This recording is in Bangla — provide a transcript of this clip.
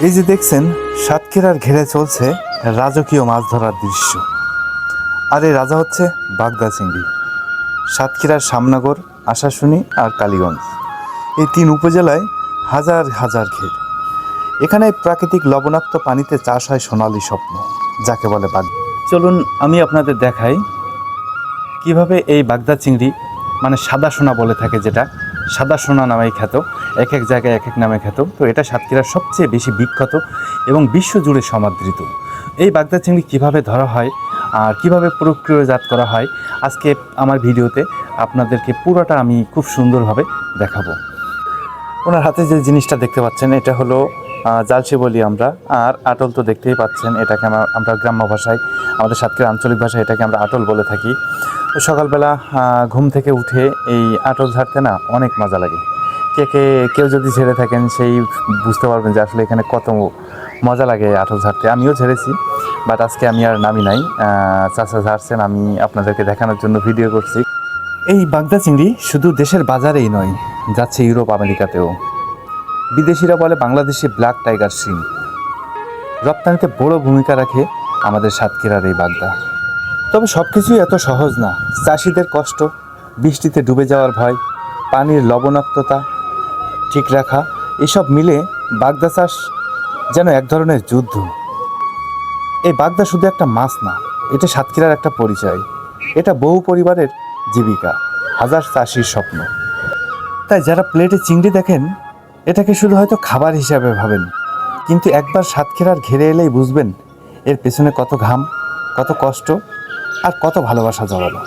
এই যে দেখছেন, সাতক্ষীরার ঘেরে চলছে রাজকীয় মাছ ধরার দৃশ্য। আর এই রাজা হচ্ছে বাগদা চিংড়ি। সাতক্ষীরার শামনগর, আশাশুনি আর কালীগঞ্জ, এই 3 উপজেলায় হাজার হাজার ঘের। এখানে প্রাকৃতিক লবণাক্ত পানিতে চাষ হয় সোনালী স্বপ্ন, যাকে বলে বাগদা। চলুন আমি আপনাদের দেখাই কিভাবে এই বাগদা চিংড়ি, মানে সাদা সোনা বলে থাকে, যেটা সাদা সোনা নামেই খ্যাত, এক এক জায়গায় এক এক নামে খ্যাত। তো এটা সাতক্ষীরার সবচেয়ে বেশি বিখ্যাত এবং বিশ্বজুড়ে সমাদৃত। এই বাগদা চিংড়ি কীভাবে ধরা হয় আর কীভাবে প্রক্রিয়াজাত করা হয়, আজকে আমার ভিডিওতে আপনাদেরকে পুরোটা আমি খুব সুন্দরভাবে দেখাবো। ওনার হাতে যে জিনিসটা দেখতে পাচ্ছেন, এটা হলো জালসি বলি আমরা, আর আটল তো দেখতেই পাচ্ছেন। এটাকে আমরা গ্রাম্য ভাষায়, আমাদের সাতক্ষীরা আঞ্চলিক ভাষায় এটাকে আমরা আটল বলে থাকি। তো সকালবেলা ঘুম থেকে উঠে এই আটল ঝাড়তে না অনেক মজা লাগে। কেউ যদি ঝেড়ে থাকেন সেই বুঝতে পারবেন যে আসলে এখানে কত মজা লাগে আটল ঝাড়তে। আমিও ঝেড়েছি, বাট আজকে আমি আর নামি নাই। চাচা ঝাড়ছেন, আমি আপনাদেরকে দেখানোর জন্য ভিডিও করছি। এই বাগদা চিংড়ি শুধু দেশের বাজারেই নয়, যাচ্ছে ইউরোপ আমেরিকাতেও। বিদেশিরা বলে বাংলাদেশি ব্ল্যাক টাইগার শিম। রপ্তানিতে বড় ভূমিকা রাখে আমাদের সাতক্ষীরার এই বাগদা। তবে সব কিছুই এত সহজ না। চাষিদের কষ্ট, বৃষ্টিতে ডুবে যাওয়ার ভয়, পানির লবণাক্ততা ঠিক রাখা, এসব মিলে বাগদা চাষ যেন এক ধরনের যুদ্ধ। এই বাগদা শুধু একটা মাছ না, এটা সাতক্ষীরার একটা পরিচয়। এটা বহু পরিবারের জীবিকা, হাজার চাষির স্বপ্ন। তাই যারা প্লেটে চিংড়ি দেখেন, এটাকে শুধু হয়তো খাবার হিসাবে ভাবেন, কিন্তু একবার সাতক্ষীরার ঘেরে এলেই বুঝবেন এর পেছনে কত ঘাম, কত কষ্ট আর কত ভালোবাসা জড়ানো।